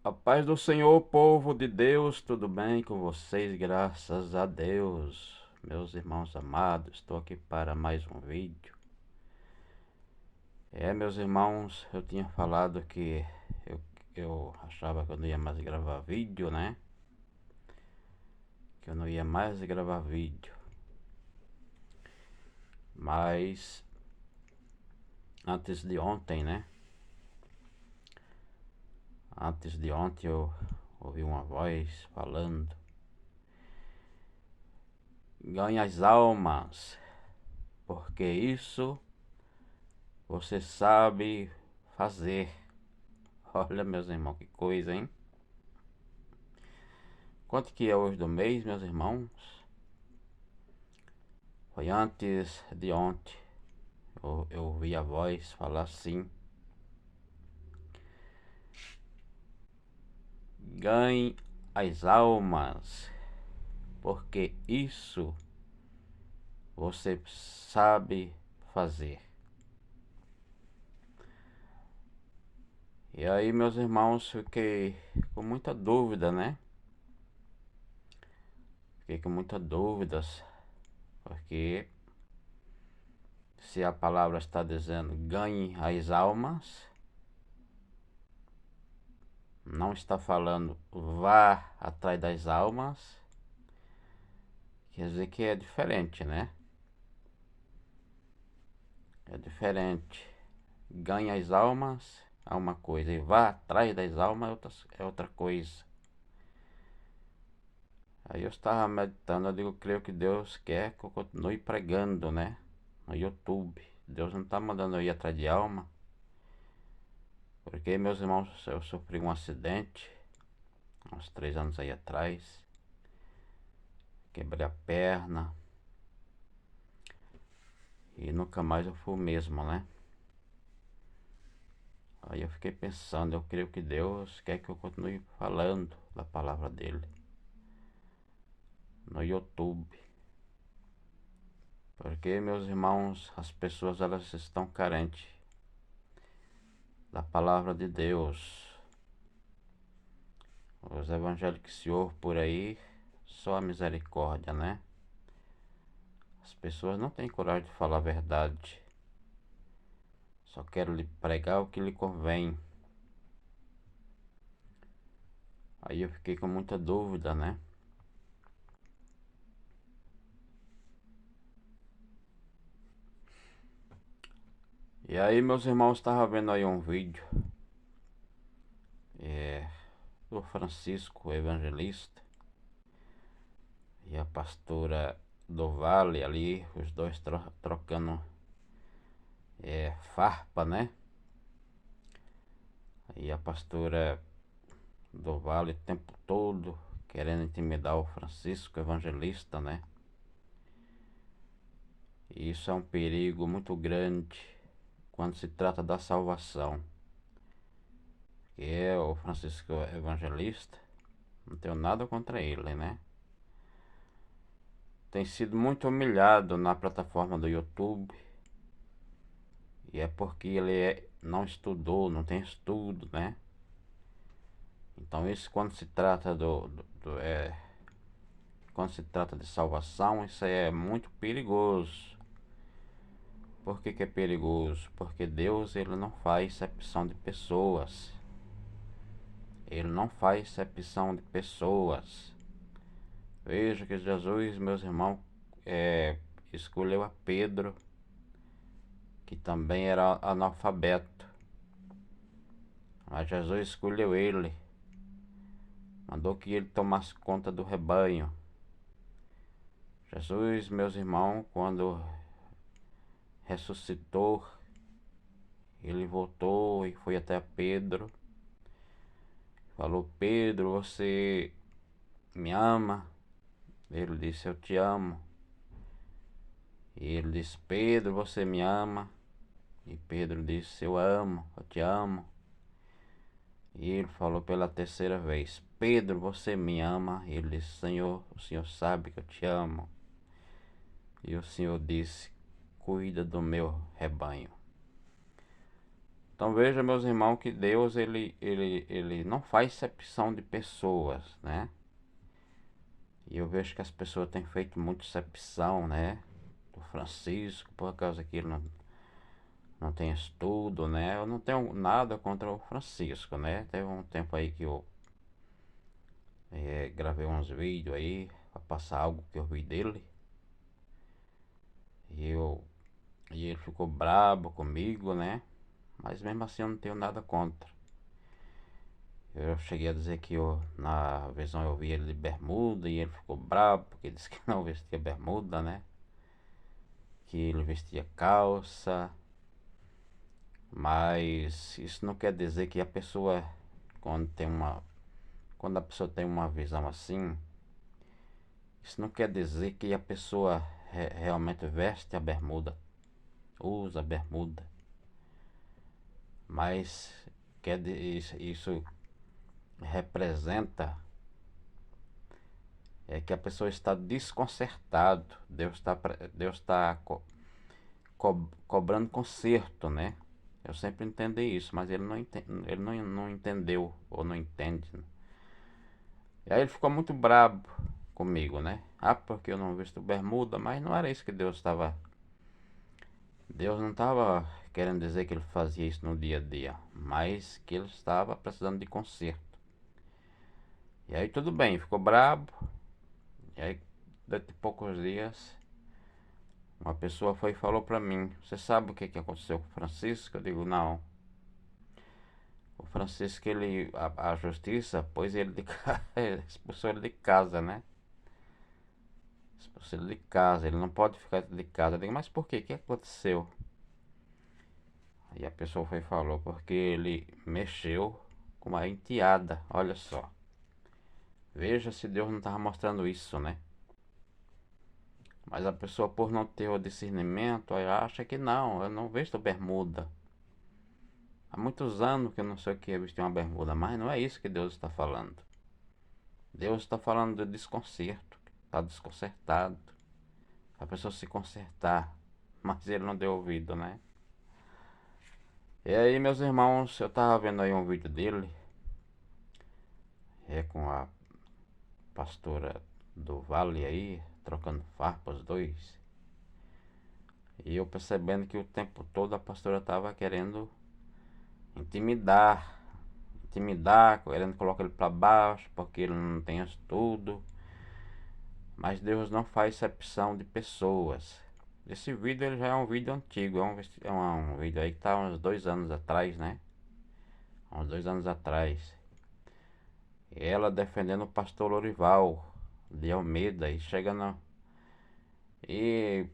A paz do Senhor, povo de Deus, tudo bem com vocês? Graças a Deus. Meus irmãos amados, estou aqui para mais um vídeo. Meus irmãos, eu tinha falado que eu achava que eu não ia mais gravar vídeo, né? Que eu não ia mais gravar vídeo. Mas antes de ontem, né? Antes de ontem eu ouvi uma voz falando: ganhe as almas, porque isso você sabe fazer. Olha, meus irmãos, que coisa, hein? Quanto que é hoje do mês, meus irmãos? Foi antes de ontem. Eu ouvi a voz falar assim: ganhe as almas, porque isso você sabe fazer. E aí, meus irmãos, fiquei com muita dúvida, né? Fiquei com muitas dúvidas, porque se a palavra está dizendo ganhe as almas, não está falando vá atrás das almas, quer dizer que é diferente, né? É diferente. Ganhe as almas é uma coisa, e vá atrás das almas é outra coisa. Aí eu estava meditando, eu digo, creio que Deus quer que eu continue pregando, né? No YouTube. Deus não está mandando eu ir atrás de alma. Porque, meus irmãos, eu sofri um acidente há uns 3 anos aí atrás. Quebrei a perna. E nunca mais eu fui o mesmo, né? Aí eu fiquei pensando, eu creio que Deus quer que eu continue falando da palavra dele no YouTube. Porque, meus irmãos, as pessoas elas estão carentes da palavra de Deus. Os evangélicos que se ouvem por aí, só a misericórdia, né? As pessoas não têm coragem de falar a verdade. Só querem lhe pregar o que lhe convém. Aí eu fiquei com muita dúvida, né? E aí, meus irmãos, estavam vendo aí um vídeo do Francisco, o evangelista, e a pastora do Vale ali, os dois trocando farpa, né? E a pastora do Vale o tempo todo querendo intimidar o Francisco, evangelista, né? E isso é um perigo muito grande quando se trata da salvação. Que é o Francisco evangelista, não tenho nada contra ele, né? Tem sido muito humilhado na plataforma do YouTube. E é porque ele não estudou, não tem estudo, né? Então isso quando se trata quando se trata de salvação, isso aí é muito perigoso. Por que é perigoso? Porque Deus ele não faz acepção de pessoas. Ele não faz acepção de pessoas. Veja que Jesus, meus irmãos, escolheu a Pedro, que também era analfabeto. Mas Jesus escolheu ele. Mandou que ele tomasse conta do rebanho. Jesus, meus irmãos, quando ressuscitou, ele voltou e foi até Pedro. Falou: Pedro, você me ama? Ele disse: eu te amo. E ele disse: Pedro, você me ama? E Pedro disse: eu amo, eu te amo. E ele falou pela terceira vez: Pedro, você me ama? E ele disse: Senhor, o Senhor sabe que eu te amo. E o Senhor disse: cuida do meu rebanho. Então veja, meus irmãos, que Deus ele não faz acepção de pessoas, né? E eu vejo que as pessoas têm feito muita acepção, né? Do Francisco, por causa que ele não tem estudo, né? Eu não tenho nada contra o Francisco, né? Teve um tempo aí que eu gravei uns vídeos aí pra passar algo que eu vi dele. E, eu, e ele ficou brabo comigo, né? Mas mesmo assim eu não tenho nada contra. Eu cheguei a dizer que na visão eu vi ele de bermuda e ele ficou brabo porque disse que não vestia bermuda, né? Que ele vestia calça. Mas isso não quer dizer que a pessoa, quando tem uma, quando a pessoa tem uma visão assim, isso não quer dizer que a pessoa realmente veste a bermuda, usa a bermuda. Mas isso representa que a pessoa está desconcertado. Deus está cobrando conserto, né? Eu sempre entendi isso, mas ele não entendeu ou não entende, né? E aí ele ficou muito brabo comigo, né? Ah, porque eu não visto bermuda, mas não era isso que Deus estava. Deus não estava querendo dizer que ele fazia isso no dia a dia, mas que ele estava precisando de conserto. E aí tudo bem, ficou brabo. E aí, dentro de poucos dias, uma pessoa foi e falou pra mim: Você sabe o que aconteceu com o Francisco? Eu digo: Não. O Francisco, a justiça pôs ele de casa, expulsou ele de casa, né? Expulsou ele de casa, ele não pode ficar de casa. Eu digo: Mas por quê? O que aconteceu? Aí a pessoa foi e falou: Porque ele mexeu com uma enteada, olha só. Veja se Deus não estava mostrando isso, né? Mas a pessoa, por não ter o discernimento, aí acha que não, eu não visto bermuda. Há muitos anos que eu não sei o que é vestir uma bermuda, mas não é isso que Deus está falando. Deus está falando de desconcerto, está desconcertado. A pessoa se consertar, mas ele não deu ouvido, né? E aí, meus irmãos, eu estava vendo aí um vídeo dele, com a pastora do Vale aí, trocando farpa os dois. E eu percebendo que o tempo todo a pastora estava querendo intimidar, querendo colocar ele para baixo, porque ele não tem estudo. Mas Deus não faz exceção de pessoas. Esse vídeo ele já é um vídeo antigo, é um vídeo aí que tá uns 2 anos atrás, né? Uns 2 anos atrás. Ela defendendo o pastor Lorival de Almeida e chegando e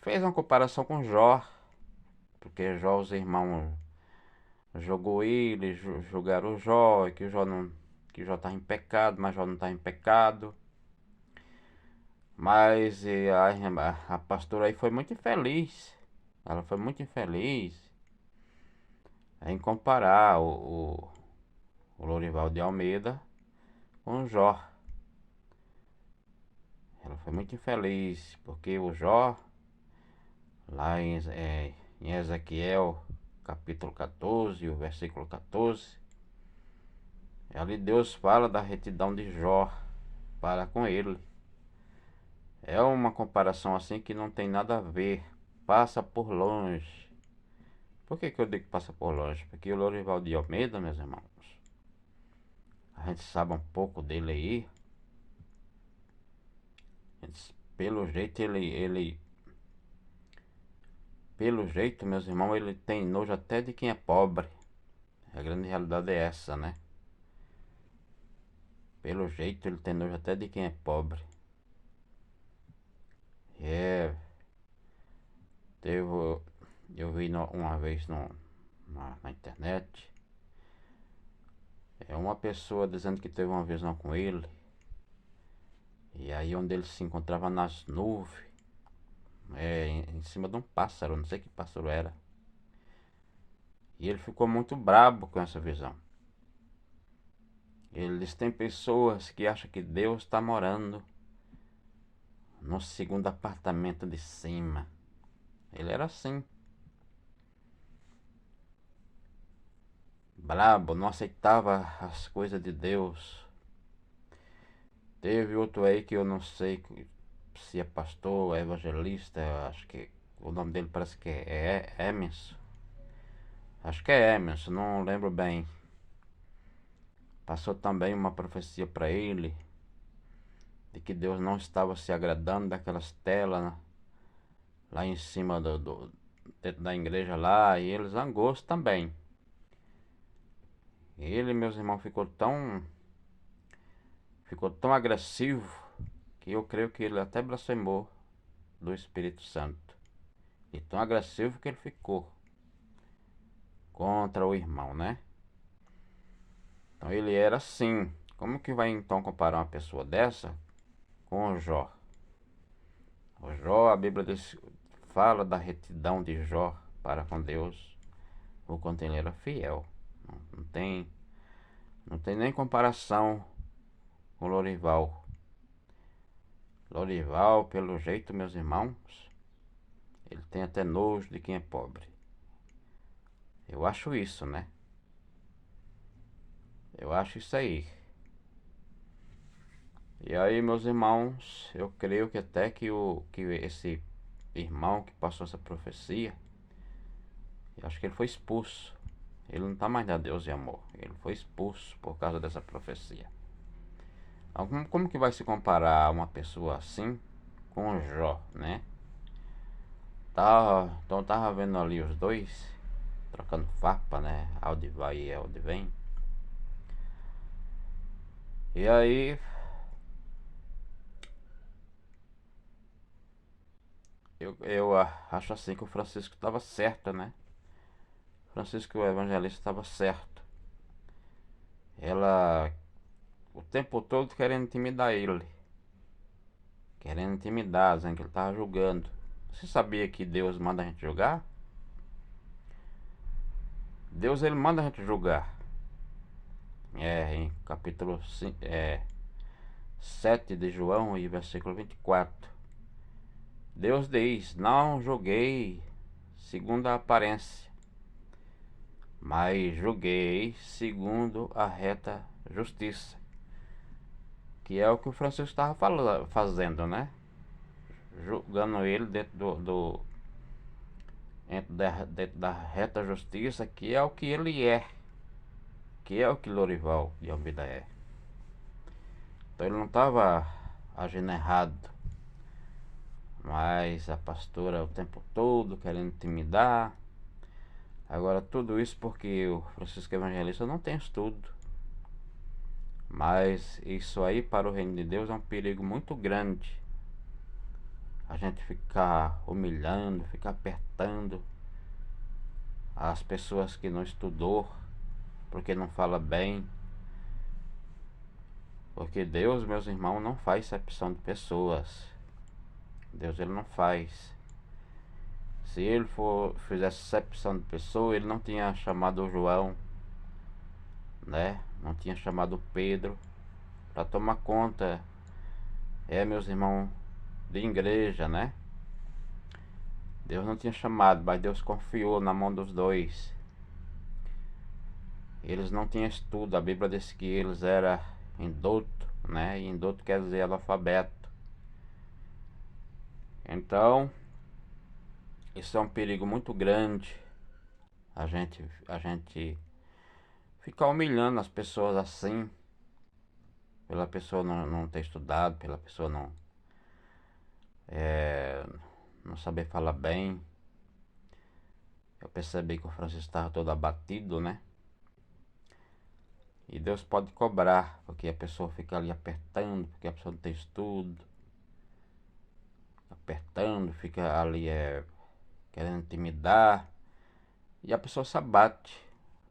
fez uma comparação com Jó, porque Jó, os irmãos jogou ele, julgaram Jó, e que Jó tá em pecado, mas Jó não tá em pecado. Mas a pastora aí foi muito infeliz. Ela foi muito infeliz em comparar o Lorival de Almeida com o Jó. Ela foi muito infeliz porque o Jó, lá em Ezequiel capítulo 14, o versículo 14, ali Deus fala da retidão de Jó para com ele. É uma comparação assim que não tem nada a ver, passa por longe. Por que eu digo que passa por longe? Porque o Lorival de Almeida, meus irmãos, a gente sabe um pouco dele aí. Pelo jeito pelo jeito, meus irmãos, ele tem nojo até de quem é pobre. A grande realidade é essa, né? Pelo jeito ele tem nojo até de quem é pobre. É, teve, eu vi uma vez na internet, uma pessoa dizendo que teve uma visão com ele. E aí onde ele se encontrava nas nuvens, em cima de um pássaro, não sei que pássaro era. E ele ficou muito brabo com essa visão. Eles têm pessoas que acham que Deus está morando no segundo apartamento de cima. Ele era assim. brabo, não aceitava as coisas de Deus. Teve outro aí que eu não sei se é pastor, é evangelista, eu acho que o nome dele parece que é Emerson. Acho que é Emerson, não lembro bem. Passou também uma profecia para ele de que Deus não estava se agradando daquelas telas, né, lá em cima dentro da igreja lá, e ele zangou-se também. Ele, meus irmãos, ficou tão agressivo que eu creio que ele até blasfemou do Espírito Santo. E tão agressivo que ele ficou contra o irmão, né? Então ele era assim. Como que vai então comparar uma pessoa dessa com o Jó? O Jó, a Bíblia fala da retidão de Jó para com Deus, o quanto ele era fiel. Não tem, não tem nem comparação com Lorival. Lorival, pelo jeito, meus irmãos, ele tem até nojo de quem é pobre. Eu acho isso, né? Eu acho isso aí. E aí, meus irmãos, eu creio que até que esse irmão que passou essa profecia, eu acho que ele foi expulso. Ele não está mais na Deus e amor. Ele foi expulso por causa dessa profecia. Então, como que vai se comparar uma pessoa assim com o Jó, né? Então tava vendo ali os dois trocando farpa, né? Aonde vai e aonde vem. E aí eu acho assim que o Francisco estava certo, né? Francisco o evangelista estava certo. Ela o tempo todo querendo intimidar ele. Querendo intimidar, dizendo que ele estava julgando. Você sabia que Deus manda a gente julgar? Deus ele manda a gente julgar. Em capítulo 7 de João e versículo 24. Deus diz: não julguei segundo a aparência, mas julguei segundo a reta justiça. Que é o que o Francisco estava fazendo, né? Julgando ele dentro da reta justiça, que é o que ele é. Que é o que Lorival de Almeida é. Então ele não estava agindo errado. Mas a pastora o tempo todo querendo intimidar. Agora tudo isso porque o Francisco Evangelista não tem estudo. Mas isso aí para o reino de Deus é um perigo muito grande. A gente ficar humilhando, ficar apertando as pessoas que não estudou, porque não fala bem. Porque Deus, meus irmãos, não faz acepção de pessoas. Deus ele não faz. Se ele fizesse acepção de pessoa, ele não tinha chamado o João, né? Não tinha chamado o Pedro para tomar conta, meus irmãos, de igreja, né? Deus não tinha chamado, mas Deus confiou na mão dos dois. Eles não tinham estudo, a Bíblia diz que eles eram indouto, né? E indouto quer dizer analfabeto. Então, isso é um perigo muito grande. A gente ficar humilhando as pessoas assim, pela pessoa não ter estudado, pela pessoa é, não saber falar bem. Eu percebi que o Francisco estava todo abatido, né? E Deus pode cobrar, porque a pessoa fica ali apertando, porque a pessoa não tem estudo. Apertando, fica ali querendo intimidar. E a pessoa se abate.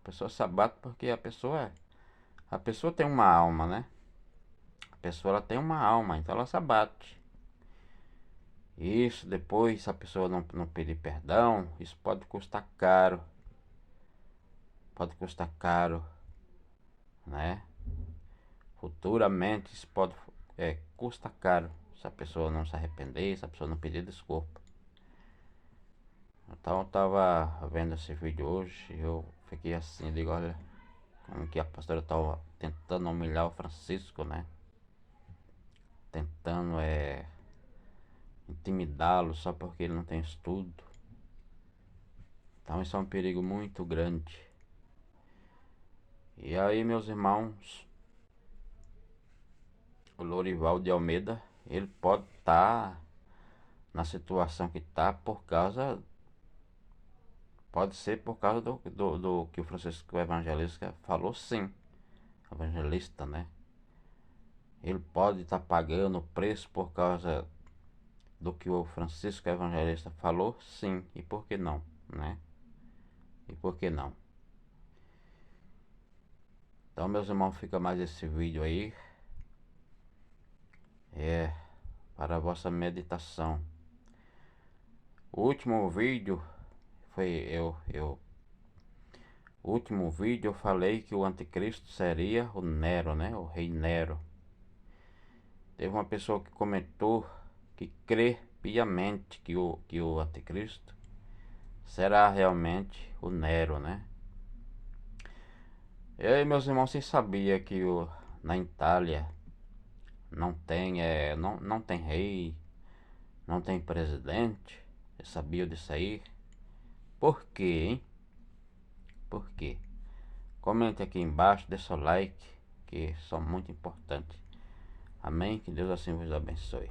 A pessoa se abate porque a pessoa tem uma alma, né? A pessoa ela tem uma alma, então ela se abate. Isso depois, se a pessoa não pedir perdão, isso pode custar caro. Pode custar caro, né? Futuramente isso pode custa caro se a pessoa não se arrepender, se a pessoa não pedir desculpa. Então eu tava vendo esse vídeo hoje e eu fiquei assim, digo, olha, como que a pastora estava tentando humilhar o Francisco, né? Tentando intimidá-lo só porque ele não tem estudo. Então isso é um perigo muito grande. E aí, meus irmãos, o Lorival de Almeida, ele pode estar na situação que está por causa... Pode ser por causa do que o Francisco Evangelista falou, sim. Evangelista, né? Ele pode estar pagando o preço por causa do que o Francisco Evangelista falou, sim. E por que não, né? E por que não? Então, meus irmãos, fica mais esse vídeo aí. Para a vossa meditação. O último vídeo foi o último vídeo eu falei que o anticristo seria o Nero, né? O rei Nero. Teve uma pessoa que comentou que crê piamente que o anticristo será realmente o Nero, né? E aí, meus irmãos, vocês sabiam que na Itália não tem rei, não tem presidente? Vocês sabiam disso aí? Por quê, hein? Por quê? Comente aqui embaixo, deixa o like, que são muito importantes. Amém? Que Deus assim vos abençoe.